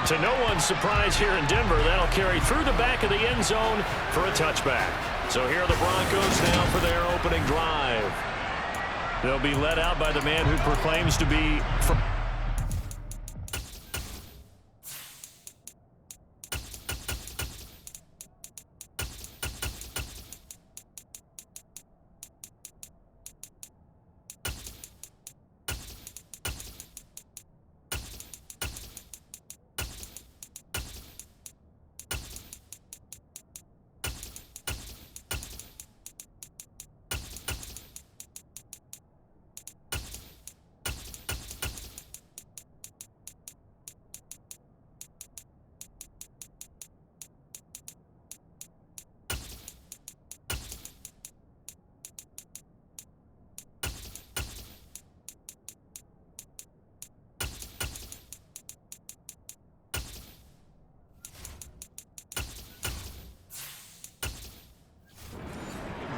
And to no one's surprise here in Denver, that'll carry through the back of the end zone for a touchback. So here are the Broncos now for their opening drive. They'll be led out by the man who proclaims to be from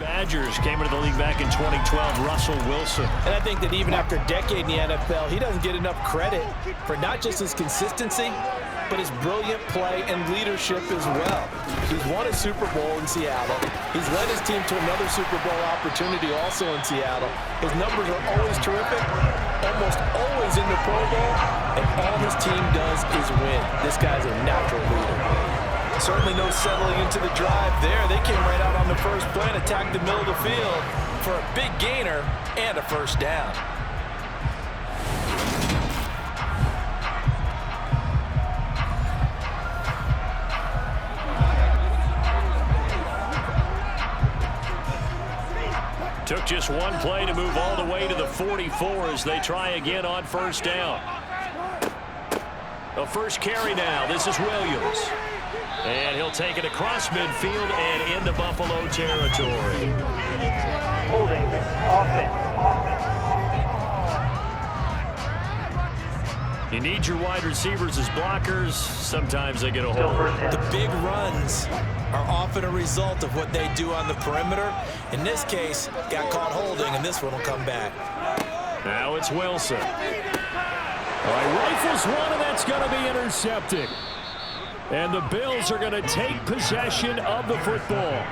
Badgers came into the league back in 2012, Russell Wilson. And I think that even after a decade in the NFL, he doesn't get enough credit for not just his consistency, but his brilliant play and leadership as well. He's won a Super Bowl in Seattle. He's led his team to another Super Bowl opportunity also in Seattle. His numbers are always terrific, almost always in the Pro Bowl, and all his team does is win. This guy's a natural leader. Certainly no settling into the drive there. They came right out on the first play and attacked the middle of the field for a big gainer and a first down. Took just one play to move all the way to the 44 as they try again on first down. The first carry now. This is Williams. And he'll take it across midfield and into Buffalo territory. Holding offense. You need your wide receivers as blockers. Sometimes they get a hold. The big runs are often a result of what they do on the perimeter. In this case, got caught holding, and this one will come back. Now it's Wilson. Rifles one, and that's going to be intercepted. And the Bills are going to take possession of the football.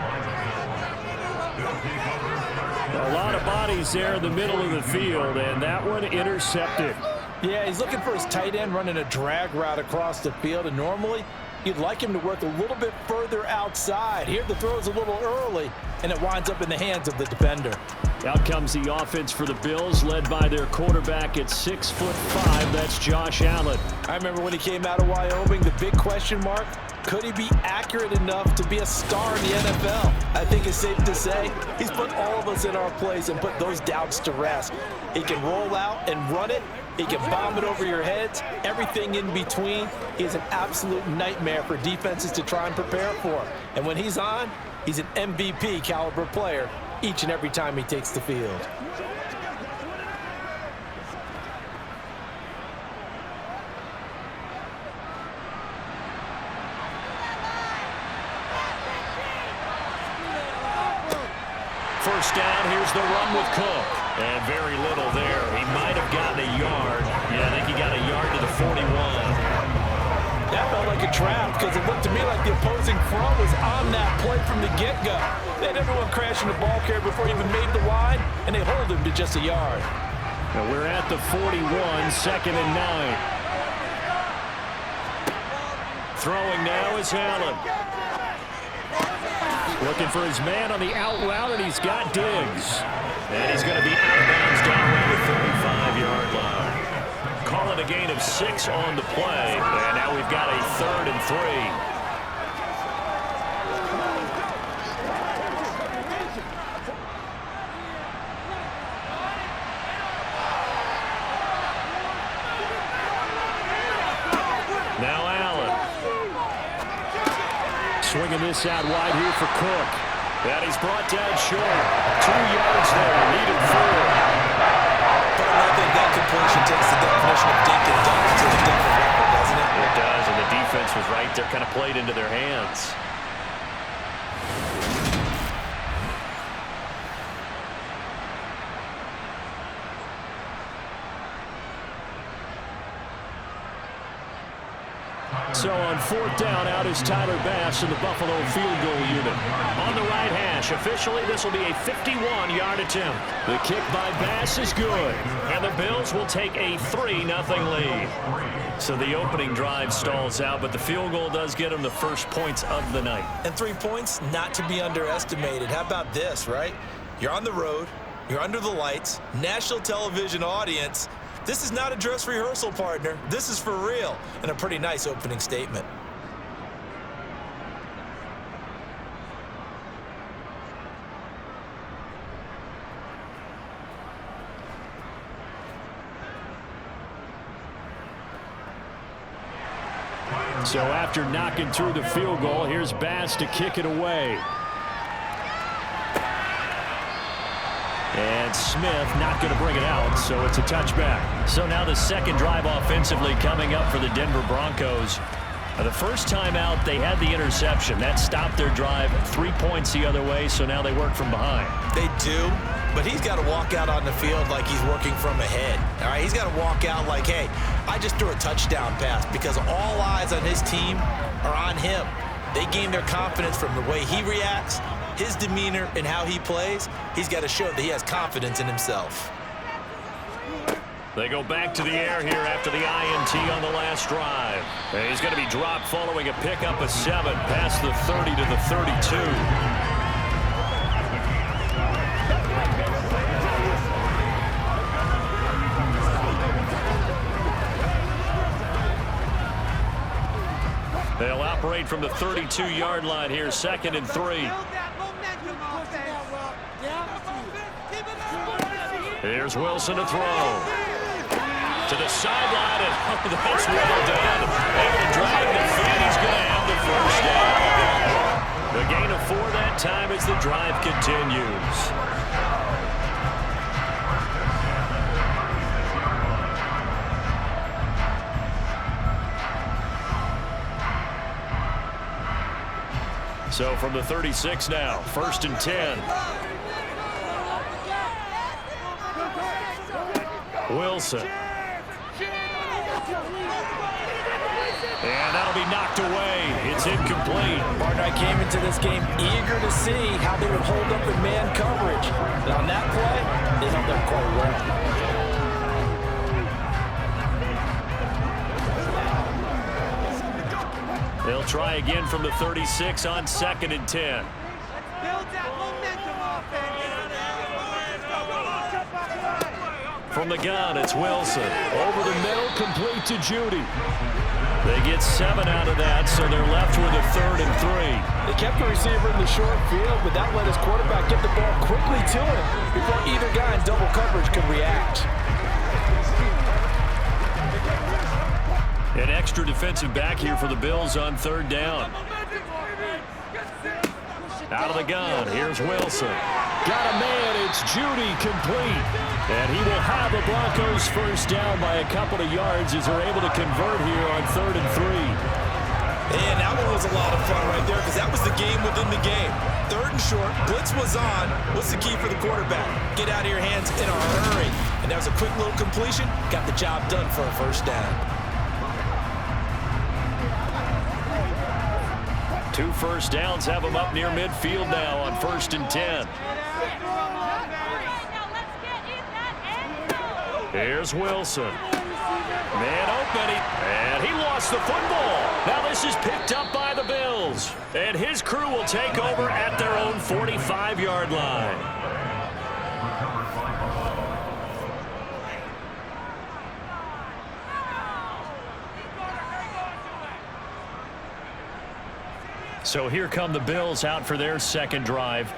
A lot of bodies there in the middle of the field, and that one intercepted. Yeah, he's looking for his tight end running a drag route across the field, and normally you'd like him to work a little bit further outside. Here the throw is a little early, and it winds up in the hands of the defender. Out comes the offense for the Bills, led by their quarterback at 6'5". That's Josh Allen. I remember when he came out of Wyoming, the big question mark, could he be accurate enough to be a star in the NFL? I think it's safe to say he's put all of us in our place and put those doubts to rest. He can roll out and run it. He can bomb it over your heads. Everything in between. He's an absolute nightmare for defenses to try and prepare for. And when he's on, he's an MVP caliber player each and every time he takes the field. First down, here's the run with Cook. And very little there. He might have gotten a yard. Yeah, I think he got a yard to the 41. That felt like a trap because it looked to me like the opposing front was on that play from the get-go. They had everyone crashing the ball carrier before he even made the wide, and they hold him to just a yard. Now we're at the 41, 2nd and 9. Throwing now is Allen. Looking for his man on the out route, and he's got Diggs. And he's going to be out of bounds down around the 35-yard line. Call it a gain of 6 on the play, and now we've got a 3rd and 3. Now Allen. Swinging this out wide here for Cook. That he's brought down short. 2 yards there, needed 4. But I think that completion takes the definition of dink and dunk to a different level, doesn't it? It does, and the defense was right there, kind of played into their hands. So on fourth down, out is Tyler Bass in the Buffalo field goal unit. On the right hash, officially this will be a 51-yard attempt. The kick by Bass is good. And the Bills will take a 3-0 lead. So the opening drive stalls out, but the field goal does get them the first points of the night. And 3 points, not to be underestimated. How about this, right? You're on the road. You're under the lights. National television audience. This is not a dress rehearsal, partner. This is for real, and a pretty nice opening statement. So after knocking through the field goal, here's Bass to kick it away. And Smith not going to bring it out, so it's a touchback. So now the second drive offensively coming up for the Denver Broncos. The first time out, they had the interception. That stopped their drive 3 points the other way, so now they work from behind. They do, but he's got to walk out on the field like he's working from ahead. All right, he's got to walk out like, hey, I just threw a touchdown pass, because all eyes on his team are on him. They gain their confidence from the way he reacts, his demeanor, and how he plays. He's got to show that he has confidence in himself. They go back to the air here after the INT on the last drive. And he's going to be dropped following a pickup of 7 past the 30 to the 32. They'll operate from the 32-yard line here, 2nd and 3. Here's Wilson to throw. To the sideline, and that's well done. Able to drive the feet. He's going to have the first down. The gain of 4 that time as the drive continues. So from the 36 now, 1st and 10. Wilson. And that'll be knocked away. It's incomplete. Partner, I came into this game eager to see how they would hold up in man coverage. And on that play, they held up quite well. They'll try again from the 36 on 2nd and 10. From the gun, it's Wilson. Over the middle, complete to Judy. They get 7 out of that, so they're left with a 3rd and 3. They kept the receiver in the short field, but that let his quarterback get the ball quickly to him before either guy in double coverage could react. An extra defensive back here for the Bills on 3rd down. Out of the gun, here's Wilson. Got a man, it's Judy, complete. And he will have the Broncos first down by a couple of yards as they're able to convert here on 3rd and 3. And that one was a lot of fun right there, because that was the game within the game. 3rd and short, blitz was on. What's the key for the quarterback? Get out of your hands in a hurry. And that was a quick little completion. Got the job done for a first down. 2 first downs have them up near midfield now on 1st and 10. Here's Wilson. Man open, and he lost the football. Now this is picked up by the Bills. And his crew will take over at their own 45-yard line. So here come the Bills out for their second drive.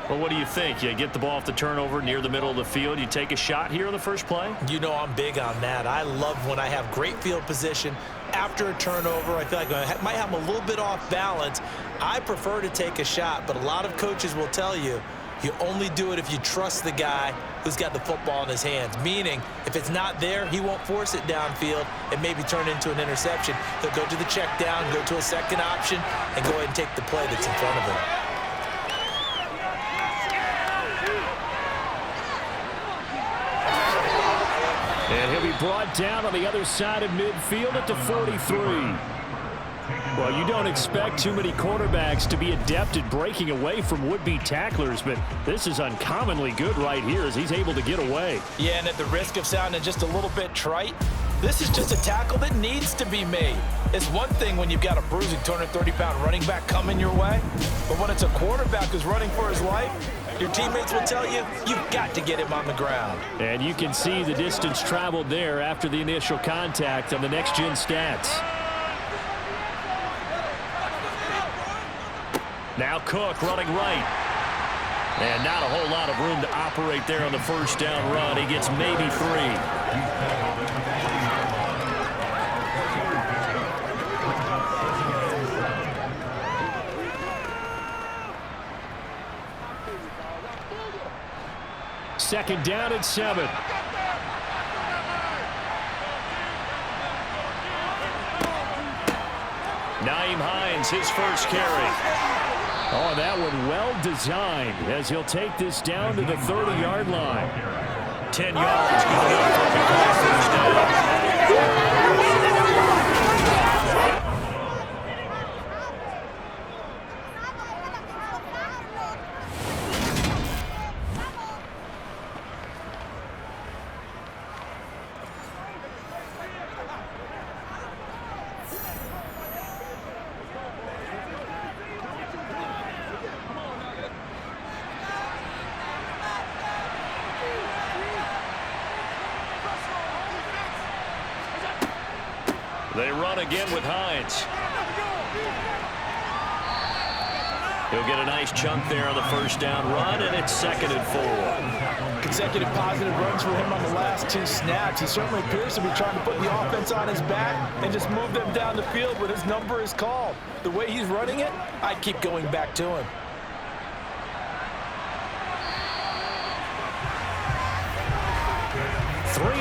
Well, what do you think? You get the ball off the turnover near the middle of the field. You take a shot here on the first play? You know I'm big on that. I love when I have great field position after a turnover. I feel like I might have them a little bit off balance. I prefer to take a shot, but a lot of coaches will tell you, you only do it if you trust the guy who's got the football in his hands. Meaning, if it's not there, he won't force it downfield and maybe turn into an interception. He'll go to the check down, go to a second option, and go ahead and take the play that's in front of him. And he'll be brought down on the other side of midfield at the 43. Well, you don't expect too many quarterbacks to be adept at breaking away from would-be tacklers, but this is uncommonly good right here as he's able to get away. Yeah, and at the risk of sounding just a little bit trite, this is just a tackle that needs to be made. It's one thing when you've got a bruising 230-pound running back coming your way, but when it's a quarterback who's running for his life, your teammates will tell you, you've got to get him on the ground. And you can see the distance traveled there after the initial contact on the next-gen stats. Now Cook running right. And not a whole lot of room to operate there on the first down run. He gets maybe 3. Second down and 7. Nyheim Hines, his first carry. Oh, that one well designed as he'll take this down to the 30-yard line. 10 yards going up for a first down. They run again with Hines. He'll get a nice chunk there on the first down run, and it's 2nd and 4. Consecutive positive runs for him on the last 2 snaps. He certainly appears to be trying to put the offense on his back and just move them down the field when his number is called. The way he's running it, I'd keep going back to him.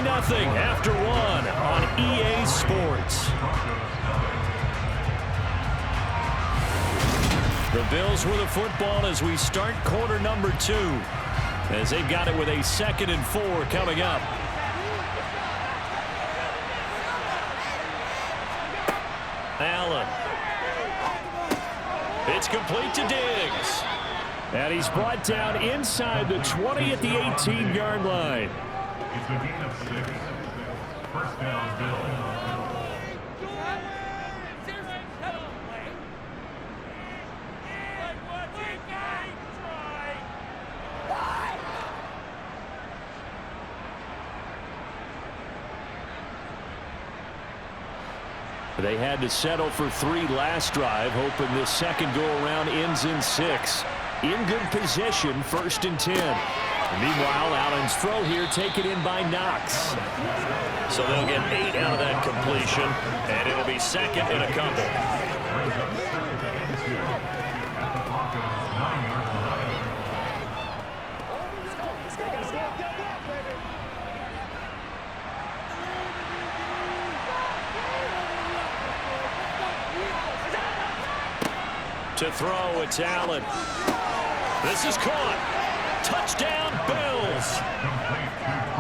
Nothing after 1 on EA Sports. The Bills with the football as we start quarter number 2, as they've got it with a 2nd and 4 coming up. Allen. It's complete to Diggs. And he's brought down inside the 20 at the 18-yard line. It's a gain of 6. First down, Bills. They had to settle for 3 last drive, hoping this second go-around ends in 6. In good position, 1st and 10. Meanwhile, Allen's throw here taken in by Knox. So they'll get 8 out of that completion, and it'll be 2nd and a couple. To throw, it's Allen. This is caught. Touchdown, Bills.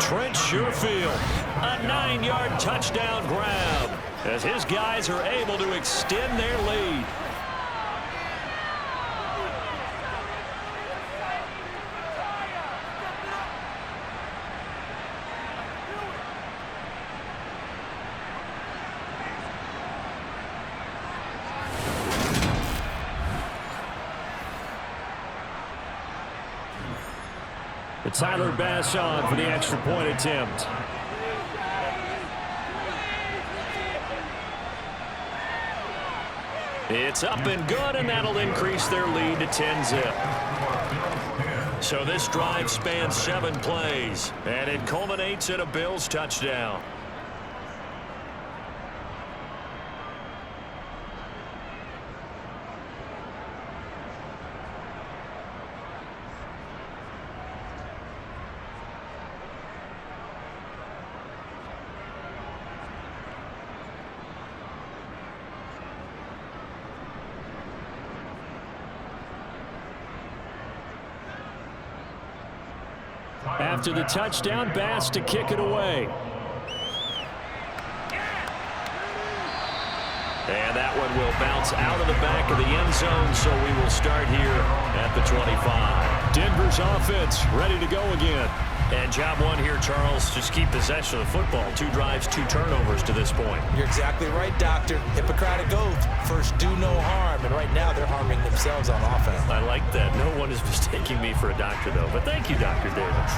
Trent Sherfield, a 9-yard touchdown grab as his guys are able to extend their lead. Tyler Bass on for the extra point attempt. It's up and good, and that'll increase their lead to 10-zip. So this drive spans 7 plays, and it culminates in a Bills touchdown. After the touchdown, Bass to kick it away. And that one will bounce out of the back of the end zone, so we will start here at the 25. Denver's offense ready to go again. And job one here, Charles, just keep possession of the football. 2 drives, 2 turnovers to this point. You're exactly right, Doctor. Hippocratic oath. First, do no harm. And right now, they're harming themselves on offense. I like that. No one is mistaking me for a doctor, though. But thank you, Dr. Davis.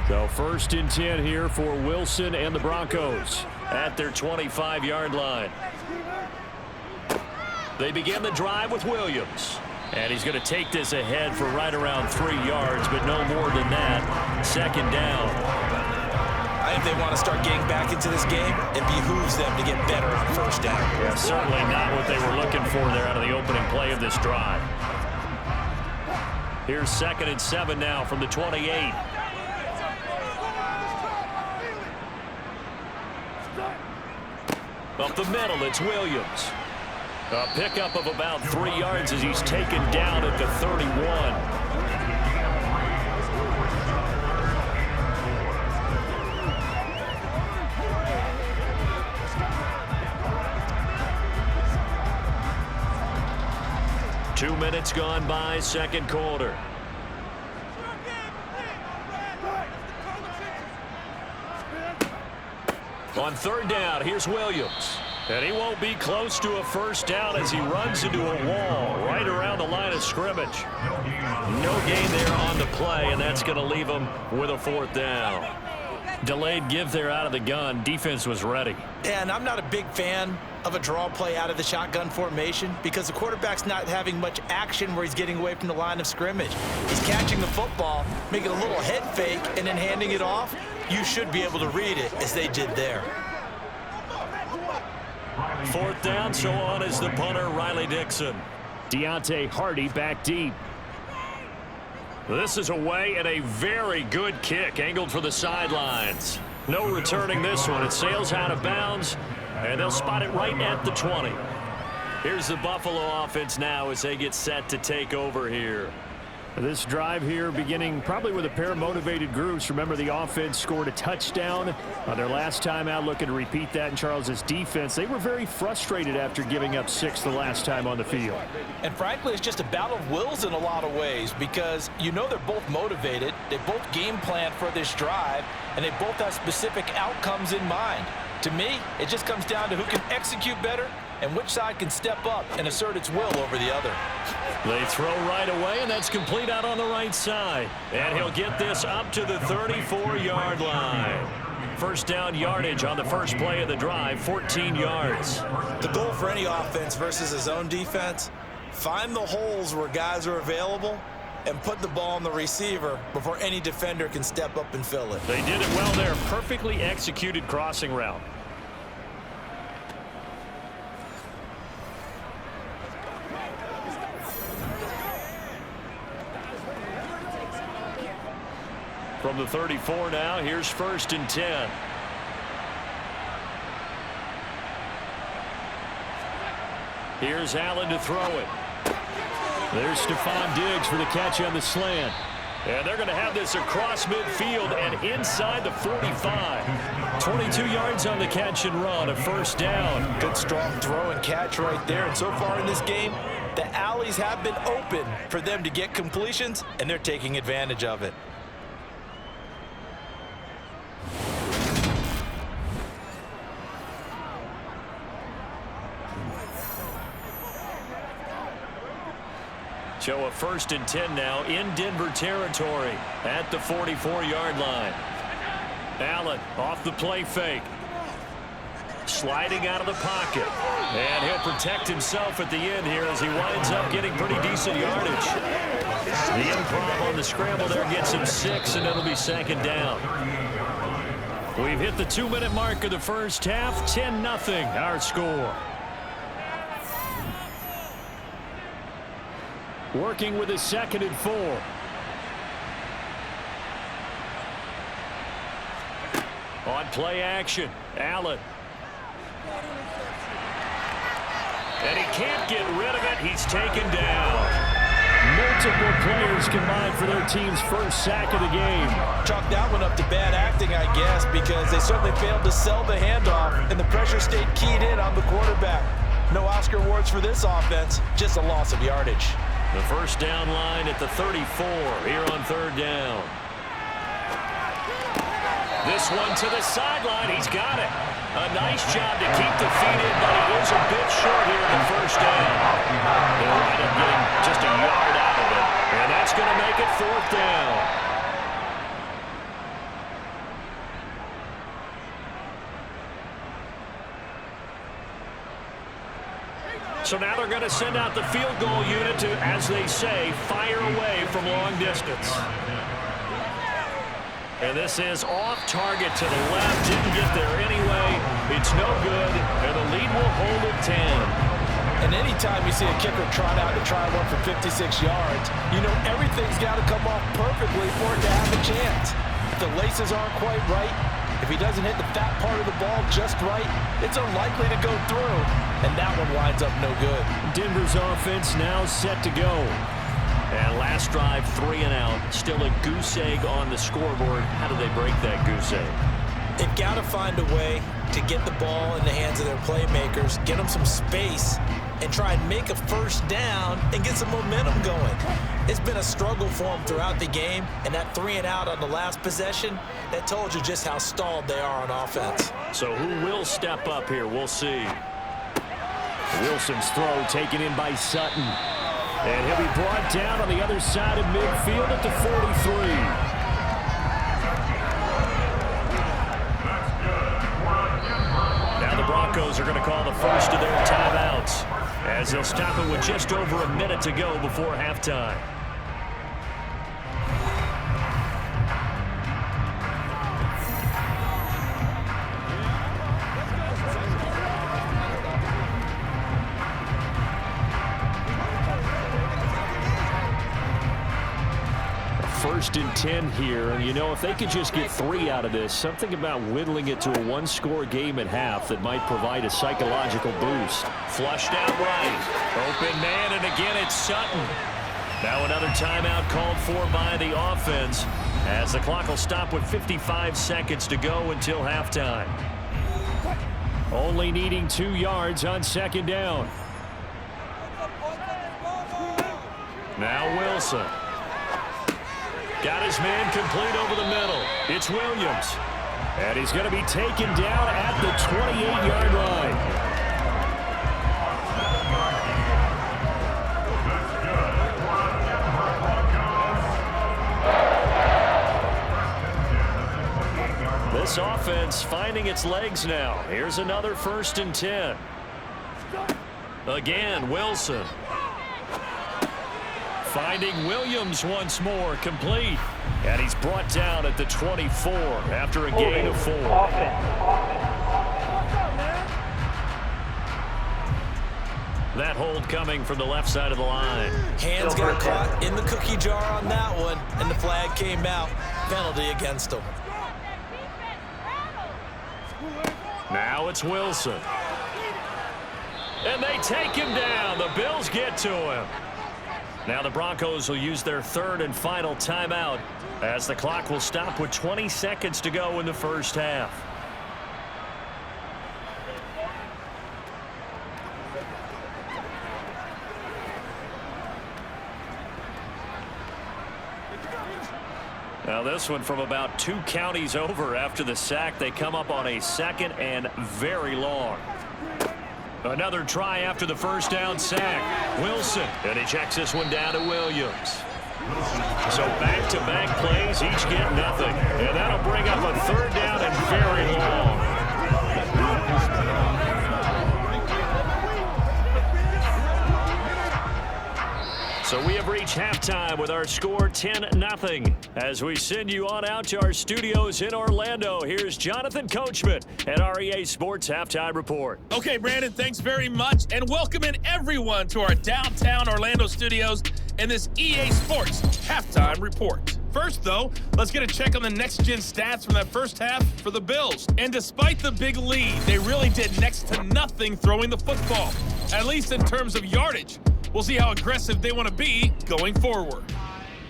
So 1st and 10 here for Wilson and the Broncos at their 25-yard line. They begin the drive with Williams. And he's going to take this ahead for right around 3 yards, but no more than that. 2nd down. I think they want to start getting back into this game. It behooves them to get better on 1st down. Yeah, certainly not what they were looking for there out of the opening play of this drive. Here's 2nd and 7 now from the 28. Up the middle, it's Williams. A pickup of about 3 yards as he's taken down at the 31. Two minutes gone by, 2nd quarter. On 3rd down, here's Williams. And he won't be close to a 1st down as he runs into a wall right around the line of scrimmage. No gain there on the play, and that's going to leave him with a 4th down. Delayed give there out of the gun. Defense was ready. And I'm not a big fan of a draw play out of the shotgun formation because the quarterback's not having much action where he's getting away from the line of scrimmage. He's catching the football, making a little head fake, and then handing it off. You should be able to read it as they did there. 4th down, so on is the punter, Riley Dixon. Deontay Hardy back deep. This is away and a very good kick, angled for the sidelines. No returning this one. It sails out of bounds, and they'll spot it right at the 20. Here's the Buffalo offense now as they get set to take over here. This drive here beginning probably with a pair of motivated groups. Remember, the offense scored a touchdown on their last time out, looking to repeat that in Charles's defense. They were very frustrated after giving up 6 the last time on the field. And frankly, it's just a battle of wills in a lot of ways because you know they're both motivated. They both game plan for this drive, and they both have specific outcomes in mind. To me, it just comes down to who can execute better and which side can step up and assert its will over the other. They throw right away, and that's complete out on the right side. And he'll get this up to the 34-yard line. 1st down yardage on the first play of the drive, 14 yards. The goal for any offense versus his own defense, find the holes where guys are available and put the ball on the receiver before any defender can step up and fill it. They did it well there. Perfectly executed crossing route. From the 34 now, here's 1st and 10. Here's Allen to throw it. There's Stephon Diggs for the catch on the slant. And they're going to have this across midfield and inside the 45. 22 yards on the catch and run, a 1st down. Good strong throw and catch right there. And so far in this game, the alleys have been open for them to get completions, and they're taking advantage of it. So a 1st and 10 now in Denver territory at the 44-yard line. Allen off the play fake. Sliding out of the pocket. And he'll protect himself at the end here as he winds up getting pretty decent yardage. The improv on the scramble there gets him 6, and it'll be 2nd down. We've hit the 2-minute mark of the first half. 10-0 our score. Working with his 2nd and 4. On play action, Allen. And he can't get rid of it. He's taken down. multiple players combined for their team's first sack of the game. Chalk that one up to bad acting, I guess, because they certainly failed to sell the handoff, and the pressure stayed keyed in on the quarterback. No Oscar awards for this offense, just a loss of yardage. The first down line at the 34 here on third down. This one to the sideline. He's got it. A nice job to keep the feet in, but he is a bit short here in the first down. They'll wind up getting just a yard out of it, and that's going to make it fourth down. So now they're going to send out the field goal unit to, as they say, fire away from long distance. And this is off target to the left. Didn't get there anyway. It's no good, and the lead will hold at 10. And anytime you see a kicker trot out to try one for 56 yards, you know everything's got to come off perfectly for it to have a chance. If the laces aren't quite right, if he doesn't hit the fat part of the ball just right, it's unlikely to go through, and that one winds up no good. Denver's offense now set to go. And last drive, 3 and out. Still a goose egg on the scoreboard. How do they break that goose egg? They've got to find a way to get the ball in the hands of their playmakers, get them some space, and try and make a first down and get some momentum going. It's been a struggle for them throughout the game, and that 3 and out on the last possession, that told you just how stalled they are on offense. So who will step up here? We'll see. Wilson's throw taken in by Sutton. And he'll be brought down on the other side of midfield at the 43. Now the Broncos are going to call the first of their timeouts, as they'll stop it with just over a minute to go before halftime. First and 10 here, and you know, if they could just get 3 out of this, something about whittling it to a one-score game at half that might provide a psychological boost. Flushed out right. Open man, and again it's Sutton. Now another timeout called for by the offense, as the clock will stop with 55 seconds to go until halftime. Only needing 2 yards on second down. Now Wilson. Got his man complete over the middle. It's Williams. And he's going to be taken down at the 28-yard line. This offense finding its legs now. Here's another first and 10. Again, Wilson. Finding Williams once more, complete. And he's brought down at the 24 after a gain of 4. That hold coming from the left side of the line. Hands got caught in the cookie jar on that one, and the flag came out. Penalty against him. Now it's Wilson. And they take him down. The Bills get to him. Now the Broncos will use their third and final timeout, as the clock will stop with 20 seconds to go in the first half. Now this one from about 2 counties over after the sack. They come up on a second and very long. Another try after the first down sack. Wilson, and he checks this one down to Williams. So back-to-back plays, each get nothing. And that'll bring up a third down and very long. So we have reached halftime with our score 10-0. As we send you on out to our studios in Orlando, here's Jonathan Coachman at our EA Sports Halftime Report. Okay, Brandon, thanks very much, and welcome in everyone to our downtown Orlando studios and this EA Sports Halftime Report. First, though, let's get a check on the next-gen stats from that first half for the Bills. And despite the big lead, they really did next to nothing throwing the football, at least in terms of yardage. We'll see how aggressive they want to be going forward.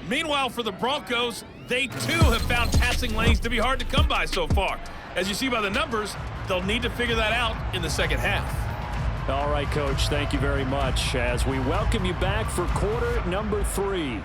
Meanwhile, for the Broncos, they too have found passing lanes to be hard to come by so far. As you see by the numbers, they'll need to figure that out in the second half. All right, Coach, thank you very much as we welcome you back for quarter number 3.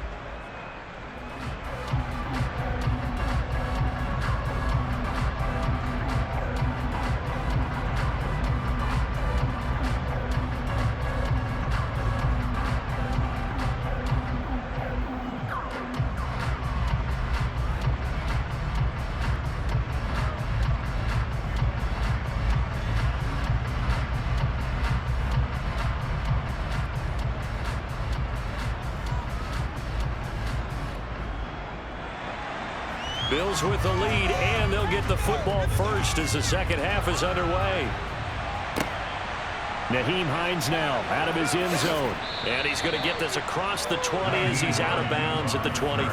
Bills with the lead, and they'll get the football first as the second half is underway. Nyheim Hines now out of his end zone. And he's going to get this across the 20 as he's out of bounds at the 23.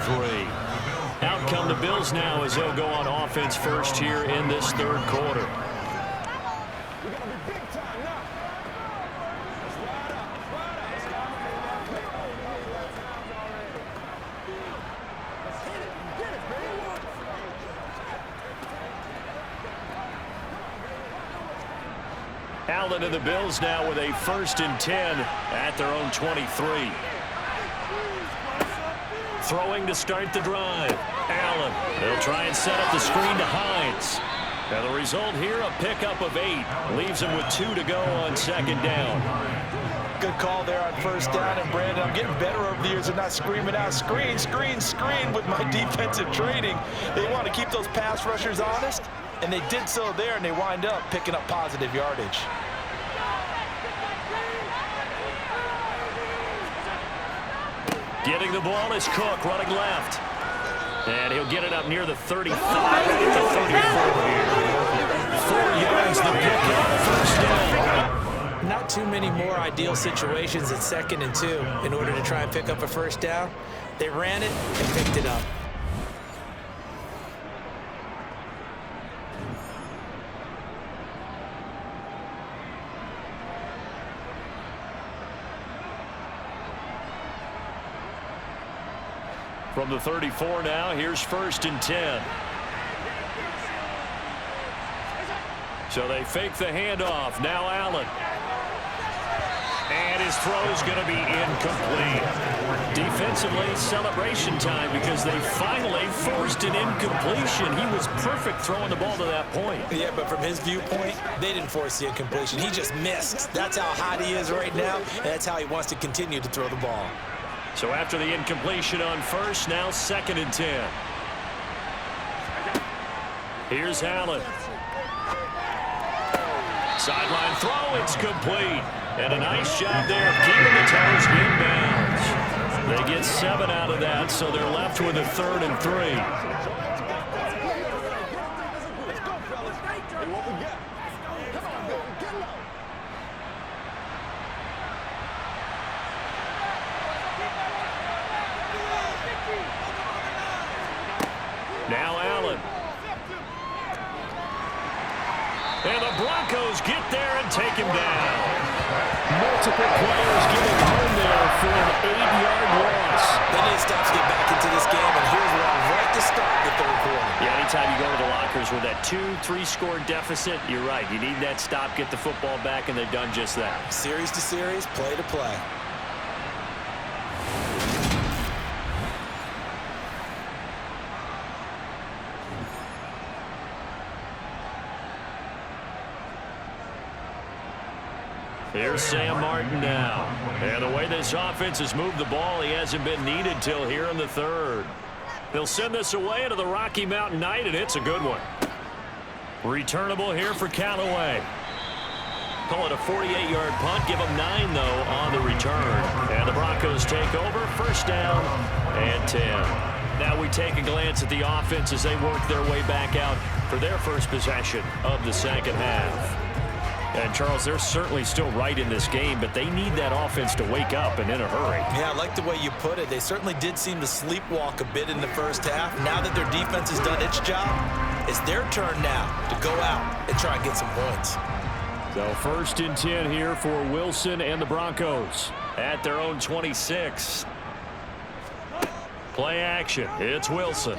Out come the Bills now as they'll go on offense first here in this third quarter. Allen and the Bills now with a 1st and 10 at their own 23. Throwing to start the drive. Allen, they'll try and set up the screen to Hines. And the result here, a pickup of 8. Leaves him with 2 to go on second down. Good call there on 1st down. And, Brandon, I'm getting better over the years of not screaming out, screen, screen, screen with my defensive training. They want to keep those pass rushers honest, and they did so there, and they wind up picking up positive yardage. Getting the ball is Cook running left. And he'll get it up near the 35 at the 34 here. 4 yards the pickup, 1st down. Not too many more ideal situations at 2nd and 2 in order to try and pick up a 1st down. They ran it and picked it up. From the 34 now, here's 1st and 10. So they fake the handoff. Now Allen. And his throw is going to be incomplete. Defensively, celebration time because they finally forced an incompletion. He was perfect throwing the ball to that point. Yeah, but from his viewpoint, they didn't force the incompletion. He just missed. That's how hot he is right now, and that's how he wants to continue to throw the ball. So after the incompletion on 1st, now 2nd and 10. Here's Allen. Sideline throw, it's complete. And a nice job there of keeping the toes inbounds. They get 7 out of that, so they're left with a 3rd and 3. Now Allen. And the Broncos get there and take him down. Multiple players getting home there for an 8-yard loss. They need stops to get back into this game, and here's one right to start the 3rd quarter. Yeah, anytime you go to the lockers with that 2-3 score deficit, you're right. You need that stop, get the football back, and they've done just that. Series to series, play to play. Here's Sam Martin now. And the way this offense has moved the ball, he hasn't been needed till here in the 3rd. They'll send this away into the Rocky Mountain Night, and it's a good one. Returnable here for Callaway. Call it a 48-yard punt. Give them 9, though, on the return. And the Broncos take over. 1st down and 10. Now we take a glance at the offense as they work their way back out for their first possession of the second half. And, Charles, they're certainly still right in this game, but they need that offense to wake up and in a hurry. Yeah, I like the way you put it. They certainly did seem to sleepwalk a bit in the 1st half. Now that their defense has done its job, it's their turn now to go out and try and get some points. So 1st and 10 here for Wilson and the Broncos at their own 26. Play action. It's Wilson.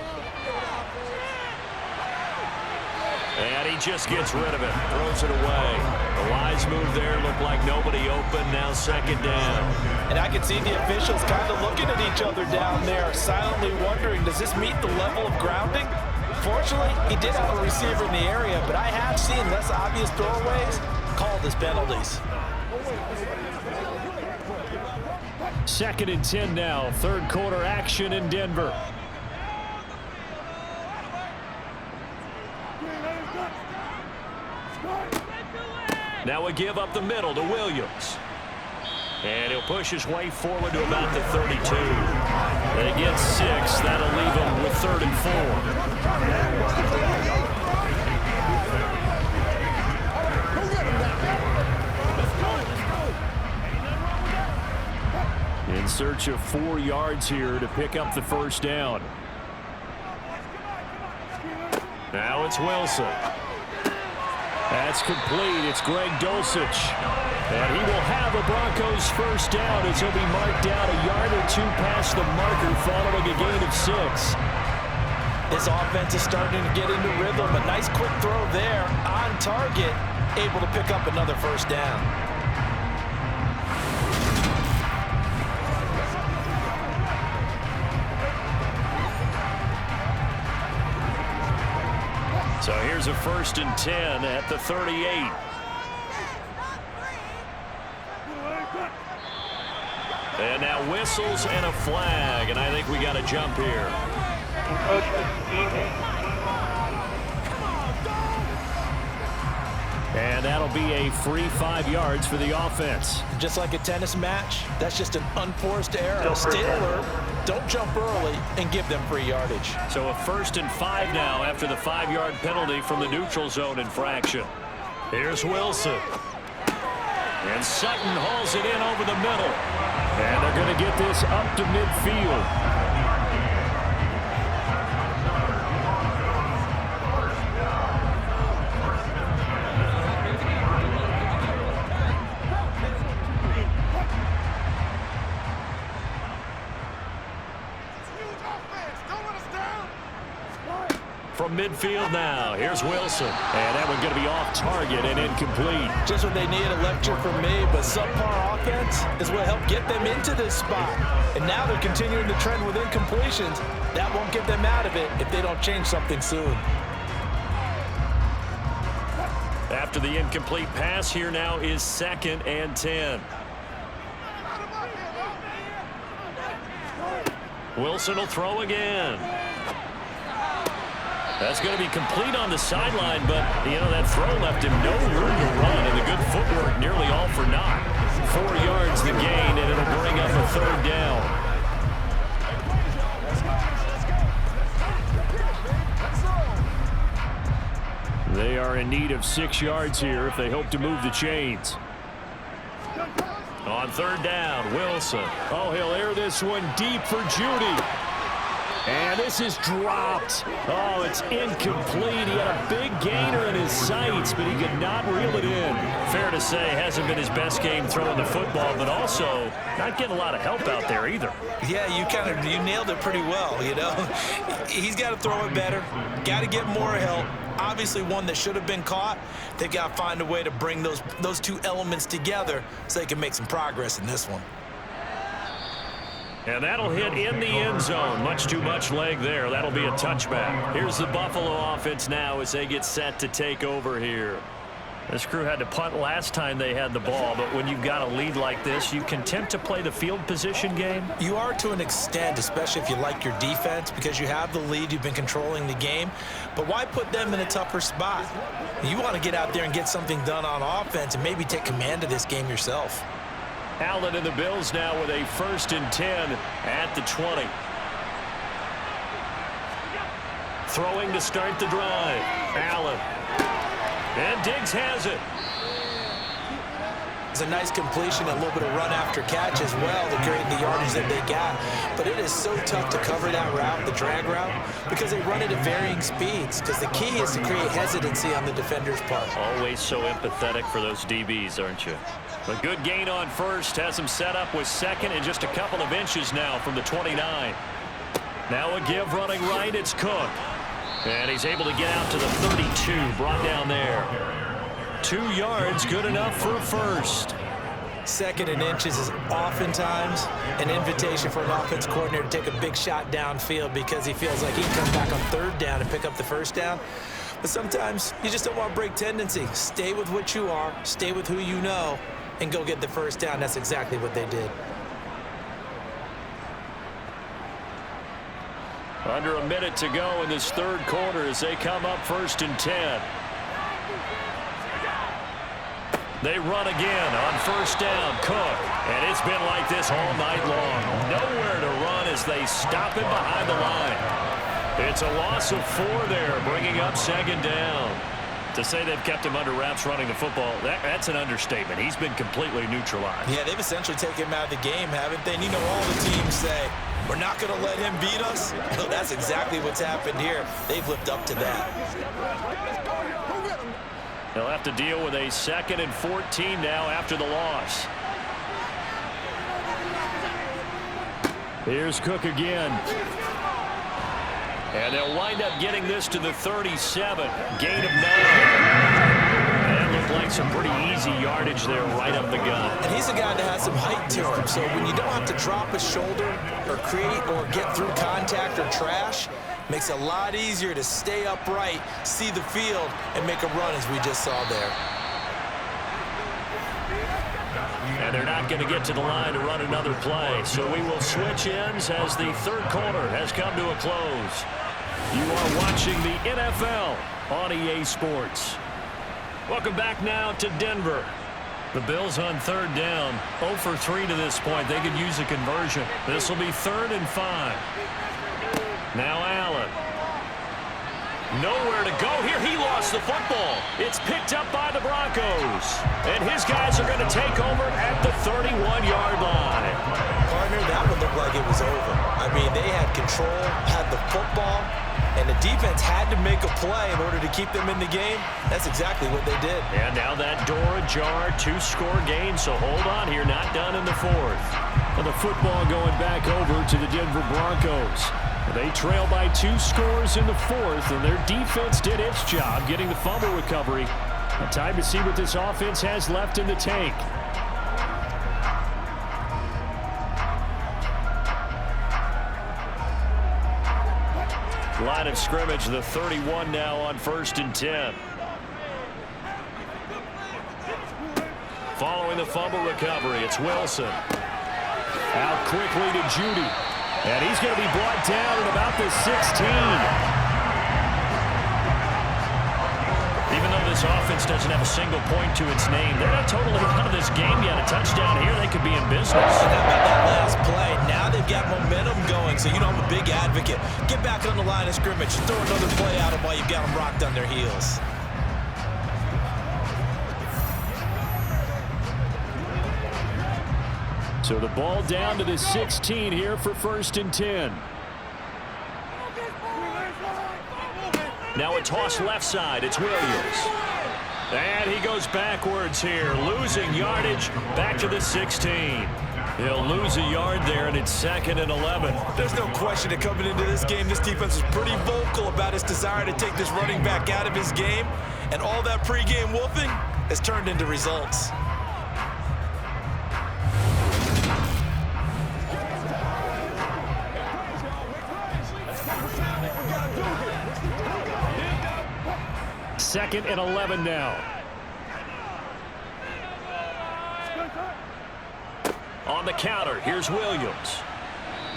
And he just gets rid of it. Throws it away. The wise move there. Looked like nobody open. Now 2nd down. And I can see the officials kind of looking at each other down there, silently wondering, does this meet the level of grounding? Fortunately, he did have a receiver in the area, but I have seen less obvious throwaways called as penalties. 2nd and 10 now. 3rd quarter action in Denver. Now a give up the middle to Williams. And he'll push his way forward to about the 32. They get 6. That'll leave him with 3rd and 4. In search of 4 yards here to pick up the 1st down. Now it's Wilson. That's complete. It's Greg Dulcich. And he will have a Broncos 1st down as he'll be marked down a yard or 2 past the marker following a gain of 6. This offense is starting to get into rhythm. A nice quick throw there on target, able to pick up another 1st down. So here's a 1st and 10 at the 38. And now whistles and a flag, and I think we got a jump here. And that'll be a free 5 yards for the offense. Just like a tennis match, that's just an unforced error. Stay alert, don't jump early, and give them free yardage. So a 1st and 5 now after the 5-yard penalty from the neutral zone infraction. Here's Wilson. And Sutton hauls it in over the middle. And they're going to get this up to midfield. From midfield now, here's Wilson. And that one's going to be off target and incomplete. Just when they needed a lecture from me, but subpar offense is what helped get them into this spot. And now they're continuing the trend with incompletions. That won't get them out of it if they don't change something soon. After the incomplete pass, here now is 2nd and 10. Wilson will throw again. That's going to be complete on the sideline, but, you know, that throw left him no room to run, and the good footwork nearly all for naught. 4 yards the gain, and it'll bring up a 3rd down. They are in need of 6 yards here if they hope to move the chains. On 3rd down, Wilson. Oh, he'll air this one deep for Judy. And this is dropped. Oh, it's incomplete. He had a big gainer in his sights, but he could not reel it in. Fair to say, hasn't been his best game throwing the football, but also not getting a lot of help out there either. Yeah, you nailed it pretty well, you know. He's got to throw it better. Got to get more help. Obviously one that should have been caught. They've got to find a way to bring those 2 elements together so they can make some progress in this one. And that'll hit in the end zone. Much too much leg there. That'll be a touchback. Here's the Buffalo offense now as they get set to take over here. This crew had to punt last time they had the ball, but when you've got a lead like this, you content to play the field position game? You are to an extent, especially if you like your defense, because you have the lead, you've been controlling the game. But why put them in a tougher spot? You want to get out there and get something done on offense and maybe take command of this game yourself. Allen and the Bills now with a 1st and 10 at the 20. Throwing to start the drive. Allen. And Diggs has it. It's a nice completion, a little bit of run after catch as well to create the yardage that they got. But it is so tough to cover that route, the drag route, because they run it at varying speeds. Because the key is to create hesitancy on the defender's part. Always so empathetic for those DBs, aren't you? A good gain on first has him set up with second and just a couple of inches now from the 29. Now a give running right, it's Cook. And he's able to get out to the 32, brought down there. 2 yards, good enough for a first. Second and inches is oftentimes an invitation for an offense coordinator to take a big shot downfield because he feels like he can come back on third down and pick up the first down. But sometimes you just don't want to break tendency. Stay with what you are, stay with who you know, and go get the first down. That's exactly what they did. Under a minute to go in this third quarter as they come up 1st and 10. They run again on 1st down, Cook. And it's been like this all night long. Nowhere to run as they stop him behind the line. It's a loss of 4 there, bringing up 2nd down. To say they've kept him under wraps running the football, that's an understatement. He's been completely neutralized. Yeah, they've essentially taken him out of the game, haven't they? And you know all the teams say, we're not going to let him beat us. Well, that's exactly what's happened here. They've lived up to that. They'll have to deal with a 2nd and 14 now after the loss. Here's Cook again. And they'll wind up getting this to the 37. Gain of 9. And it looked like some pretty easy yardage there right up the gut. And he's a guy that has some height to him. So when you don't have to drop a shoulder or create or get through contact or trash, makes it a lot easier to stay upright, see the field, and make a run as we just saw there. And they're not going to get to the line to run another play. So we will switch ends as the third quarter has come to a close. You are watching the NFL on EA Sports. Welcome back now to Denver. The Bills on 3rd down, 0 for 3 to this point. They could use a conversion. This will be 3rd and 5. Now Allen. Nowhere to go here. He lost the football. It's picked up by the Broncos. And his guys are going to take over at the 31-yard line. Partner, that would look like it was over. I mean, they had control, had the football, and the defense had to make a play in order to keep them in the game. That's exactly what they did. And now that door ajar, 2-score game, so hold on here, not done in the 4th. And the football going back over to the Denver Broncos. They trail by 2 scores in the 4th, and their defense did its job getting the fumble recovery. And time to see what this offense has left in the tank. Line of scrimmage, the 31 now on 1st and 10. Following the fumble recovery, it's Wilson. Out quickly to Judy. And he's going to be brought down at about the 16. Even though this offense doesn't have a single point to its name, they're not totally out of this game yet. A touchdown here, they could be in business. And how about that last play? Now they've got momentum going, so you know I'm a big advocate. Get back on the line of scrimmage. Throw another play at them while you've got them rocked on their heels. So the ball down to the 16 here for 1st and 10. Now a toss left side. It's Williams. And he goes backwards here, losing yardage back to the 16. He'll lose a yard there, and it's 2nd and 11. There's no question that coming into this game, this defense is pretty vocal about its desire to take this running back out of his game. And all that pregame wolfing has turned into results. Second and 11 now. On the counter, here's Williams.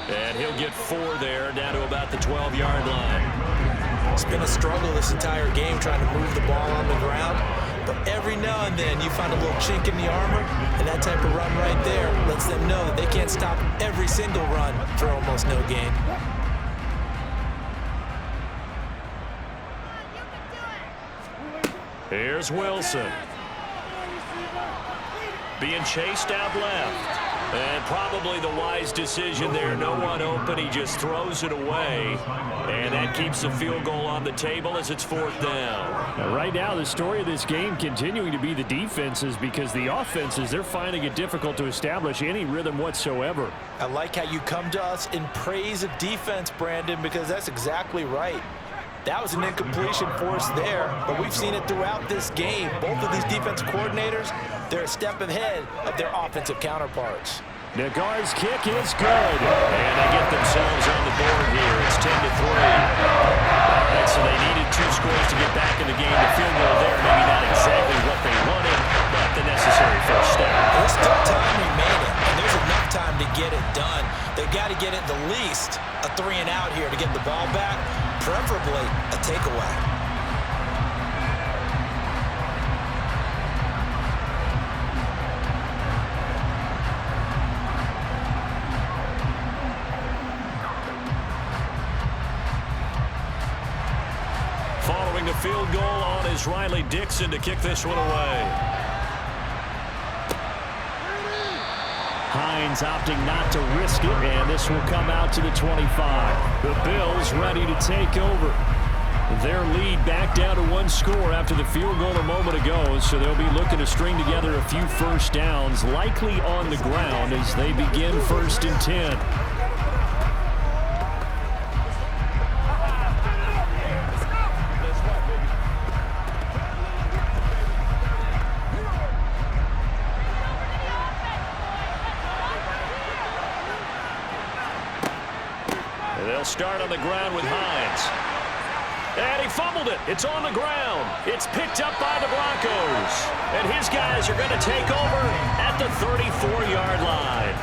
And he'll get 4 there, down to about the 12-yard line. It's been a struggle this entire game trying to move the ball on the ground. But every now and then you find a little chink in the armor, and that type of run right there lets them know that they can't stop every single run for almost no gain. Here's Wilson. being chased out left. And probably the wise decision there. No one open. He just throws it away. And that keeps the field goal on the table as it's 4th down. Right now, the story of this game continuing to be the defenses, because the offenses, they're finding it difficult to establish any rhythm whatsoever. I like how you come to us in praise of defense, Brandon, because that's exactly right. That was an incompletion for us there, but we've seen it throughout this game. Both of these defense coordinators, they're a step ahead of their offensive counterparts. Nagar's kick is good. And they get themselves on the board here. It's 10-3. All right, so they needed 2 scores to get back in the game. The field goal there, maybe not exactly what they wanted, but the necessary first step. There's still time remaining, and there's enough time to get it done. They've got to get it the least a 3-and-out here to get the ball back, preferably a takeaway. Following the field goal on is Riley Dixon to kick this one away. Hines opting not to risk it, and this will come out to the 25. The Bills ready to take over. Their lead back down to 1 score after the field goal a moment ago, so they'll be looking to string together a few first downs, likely on the ground as they begin 1st and 10. They'll start on the ground with Hines. And he fumbled it. It's on the ground. It's picked up by the Broncos. And his guys are going to take over at the 34-yard line.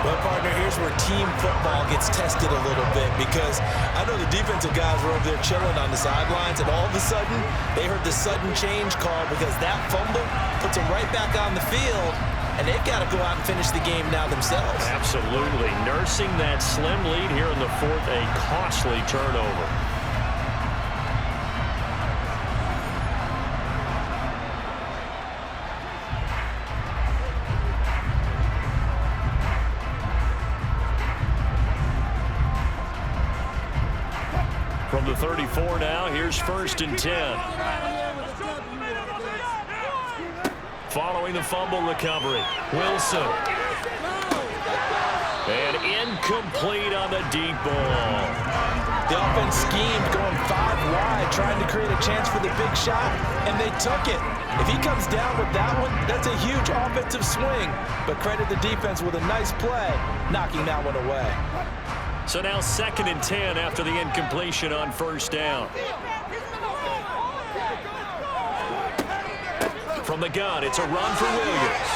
Well, partner, here's where team football gets tested a little bit, because I know the defensive guys were over there chilling on the sidelines, and all of a sudden, they heard the sudden change call because that fumble puts them right back on the field, and they've got to go out and finish the game now themselves. Absolutely. Nursing that slim lead here in the 4th, a costly turnover. From the 34 now, here's 1st and 10. Following the fumble recovery, Wilson. And incomplete on the deep ball. The offense schemed, going 5 wide, trying to create a chance for the big shot, and they took it. If he comes down with that one, that's a huge offensive swing. But credit the defense with a nice play, knocking that one away. So now 2nd and 10 after the incompletion on 1st down. From the gun, it's a run for Williams.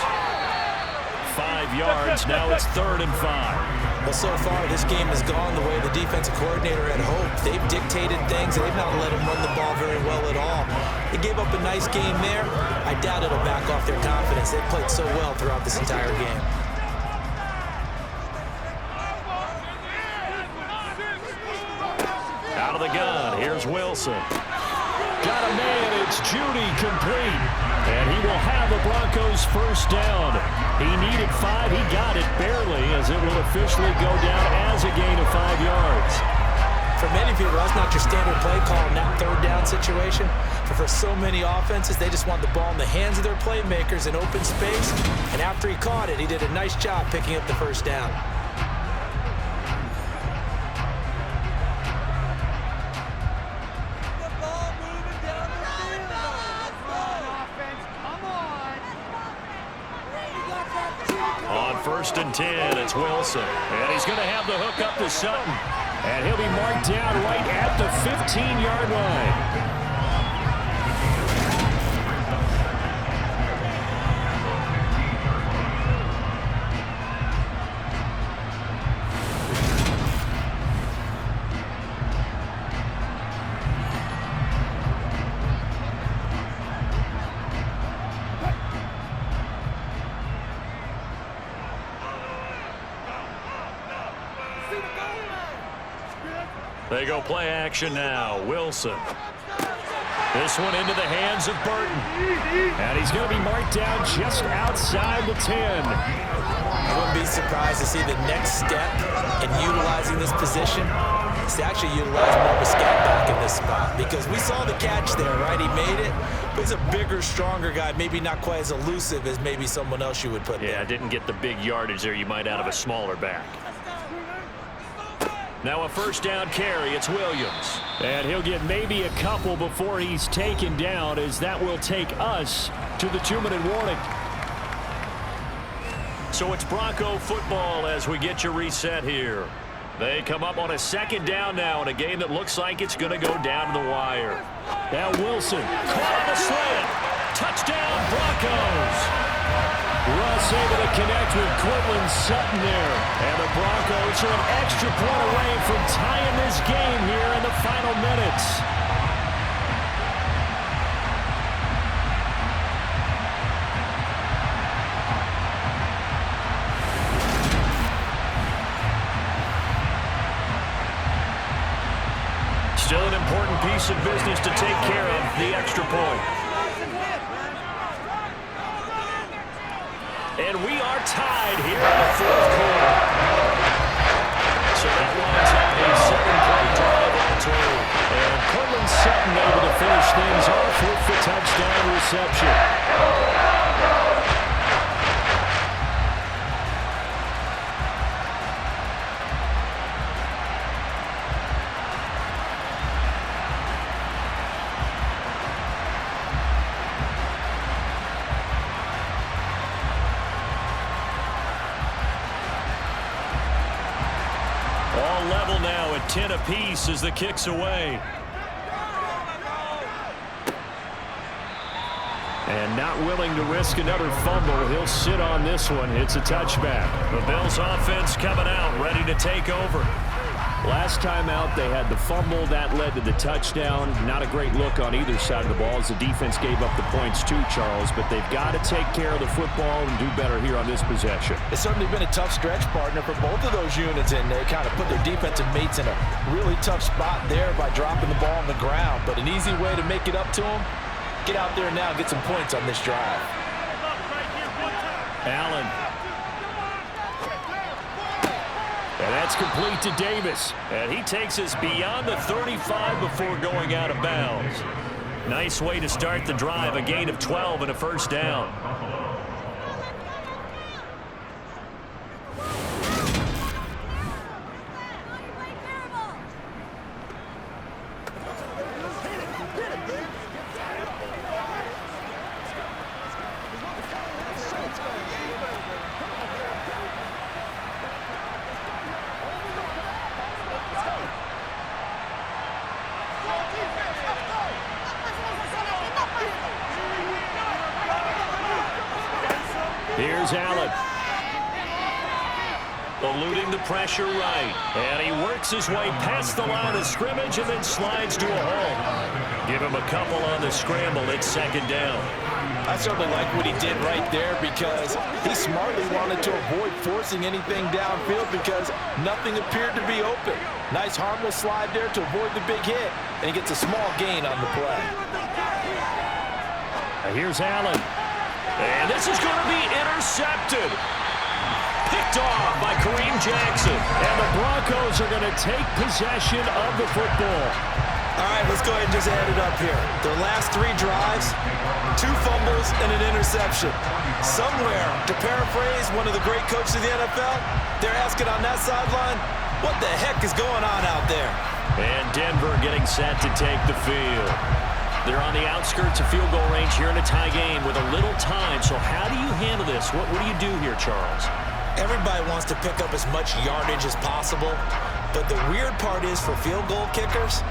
5 yards, now it's 3rd and 5. Well, so far, this game has gone the way the defensive coordinator had hoped. They've dictated things, and they've not let him run the ball very well at all. They gave up a nice game there. I doubt it'll back off their confidence. They've played so well throughout this entire game. Out of the gun, here's Wilson. Got a man, it's Judy complete. And he will have the Broncos 1st down. He needed 5, he got it barely, as it will officially go down as a gain of 5 yards. For many people, that's not your standard play call in that 3rd down situation. But for so many offenses, they just want the ball in the hands of their playmakers in open space. And after he caught it, he did a nice job picking up the 1st down. On 1st and 10, it's Wilson. And he's going to have the hook up to Sutton. And he'll be marked down right at the 15-yard line. They go play action now. Wilson. This one into the hands of Burton. And he's going to be marked down just outside the 10. I wouldn't be surprised to see the next step in utilizing this position is to actually utilize more of a scat back in this spot, because we saw the catch there, right? He made it, but he's a bigger, stronger guy, maybe not quite as elusive as maybe someone else you would put there. Yeah, didn't get the big yardage there you might out of a smaller back. Now a first down carry, it's Williams. And he'll get maybe a couple before he's taken down, as that will take us to the 2-minute warning. So it's Bronco football as we get you reset here. They come up on a second down now in a game that looks like it's going to go down to the wire. Now Wilson, caught on the slant. Touchdown, Broncos. Russ able to connect with Cortland Sutton there. And the Broncos are an extra point away from tying this game here in the final minutes. Still an important piece of business to take care of, the extra point. And we are tied here in the fourth quarter. So that winds up a 7-play drive all told. And Cortland Sutton able to finish things off with the touchdown reception. Level now at 10 apiece as the kick's away. And not willing to risk another fumble. He'll sit on this one. It's a touchback. The Bills offense coming out, ready to take over. Last time out, they had the fumble. That led to the touchdown. Not a great look on either side of the ball as the defense gave up the points too, Charles. But they've got to take care of the football and do better here on this possession. It's certainly been a tough stretch, partner, for both of those units, and they kind of put their defensive mates in a really tough spot there by dropping the ball on the ground. But an easy way to make it up to them, get out there now and get some points on this drive. Allen. And that's complete to Davis. And he takes us beyond the 35 before going out of bounds. Nice way to start the drive. A gain of 12 and a first down. Here's Allen. Eluding the pressure right. And he works his way past the line of scrimmage and then slides to a halt. Give him a couple on the scramble. It's second down. I certainly like what he did right there, because he smartly wanted to avoid forcing anything downfield because nothing appeared to be open. Nice harmless slide there to avoid the big hit, and he gets a small gain on the play. Here's Allen. And this is going to be intercepted. Picked off by Kareem Jackson. And the Broncos are going to take possession of the football. All right, let's go ahead and just add it up here. Their last 3 drives, 2 fumbles and an interception. Somewhere, to paraphrase one of the great coaches of the NFL, they're asking on that sideline, what the heck is going on out there? And Denver getting set to take the field. They're on the outskirts of field goal range here in a tie game with a little time. So how do you handle this? What do you do here, Charles? Everybody wants to pick up as much yardage as possible. But the weird part is, for field goal kickers,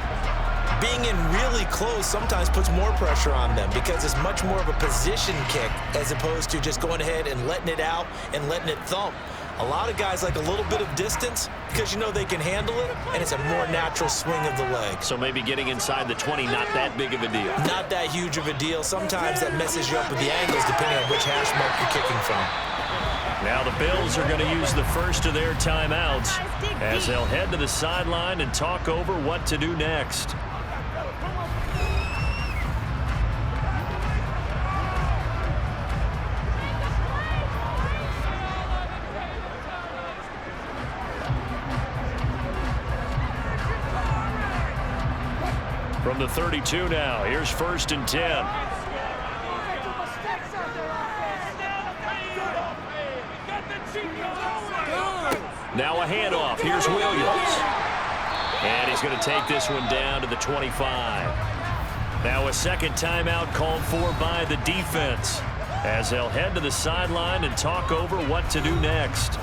being in really close sometimes puts more pressure on them, because it's much more of a position kick as opposed to just going ahead and letting it out and letting it thump. A lot of guys like a little bit of distance because you know they can handle it, and it's a more natural swing of the leg. So maybe getting inside the 20, not that big of a deal. Not that huge of a deal. Sometimes that messes you up with the angles depending on which hash mark you're kicking from. Now the Bills are going to use the first of their timeouts as they'll head to the sideline and talk over what to do next. From the 32 now, here's 1st and 10. Now a handoff. Here's Williams. And he's going to take this one down to the 25. Now a second timeout called for by the defense, as they'll head to the sideline and talk over what to do next.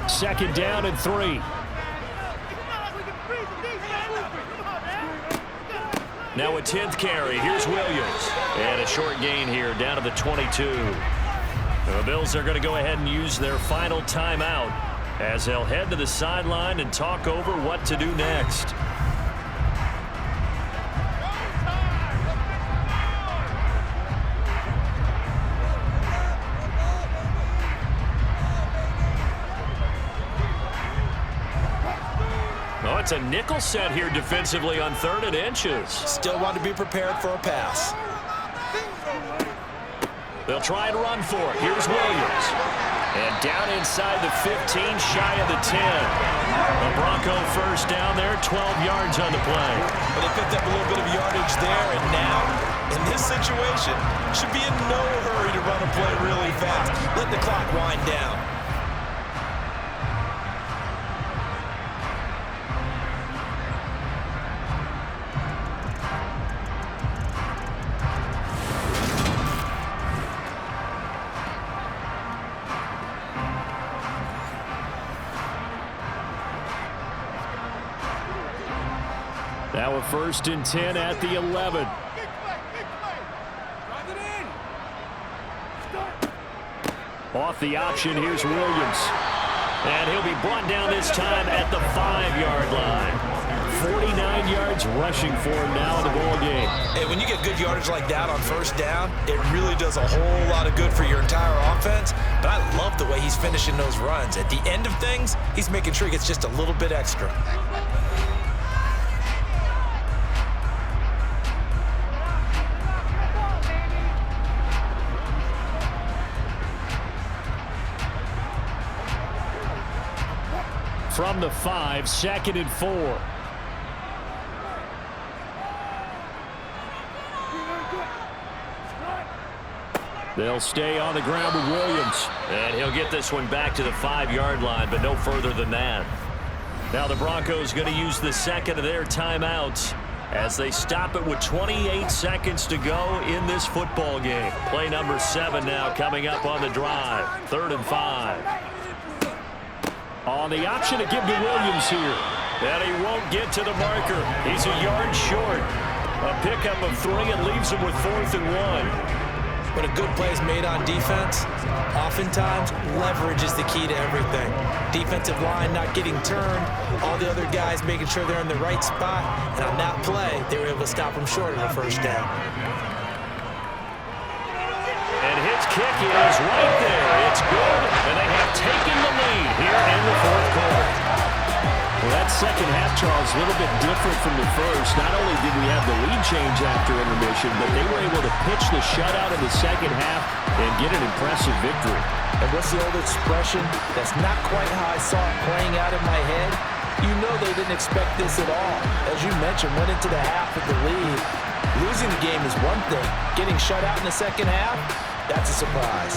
Second down and 3. Now a 10th carry. Here's Williams. And a short gain here down to the 22. The Bills are going to go ahead and use their final timeout as they'll head to the sideline and talk over what to do next. Oh, it's a nickel set here defensively on 3rd and inches. Still want to be prepared for a pass. They'll try and run for it. Here's Williams. And down inside the 15, shy of the 10. A Bronco first down there, 12 yards on the play. But they picked up a little bit of yardage there, and now, in this situation, should be in no hurry to run a play really fast. Let the clock wind down. Now a 1st and 10 at the 11. Off the option, here's Williams. And he'll be brought down this time at the 5-yard line. 49 yards rushing for him now in the ball game. Hey, when you get good yardage like that on 1st down, it really does a whole lot of good for your entire offense. But I love the way he's finishing those runs. At the end of things, he's making sure he gets just a little bit extra. From the 5, 2nd and 4. They'll stay on the ground with Williams. And he'll get this one back to the 5-yard line, but no further than that. Now the Broncos going to use the second of their timeouts as they stop it with 28 seconds to go in this football game. Play number 7 now coming up on the drive. 3rd and 5. On the option to give to Williams here. And he won't get to the marker. He's a yard short. A pickup of 3 and leaves him with 4th and 1. When a good play is made on defense, oftentimes leverage is the key to everything. Defensive line not getting turned, all the other guys making sure they're in the right spot, and on that play, they were able to stop him short of a 1st down. And his kick is right there. It's good, and they have taken the lead here in the 4th quarter. Well, that second half, Charles, a little bit different from the first. Not only did we have the lead change after intermission, but they were able to pitch the shutout in the second half and get an impressive victory. And what's the old expression? That's not quite how I saw it playing out in my head. You know they didn't expect this at all. As you mentioned, went into the half with the lead. Losing the game is one thing. Getting shut out in the second half, that's a surprise.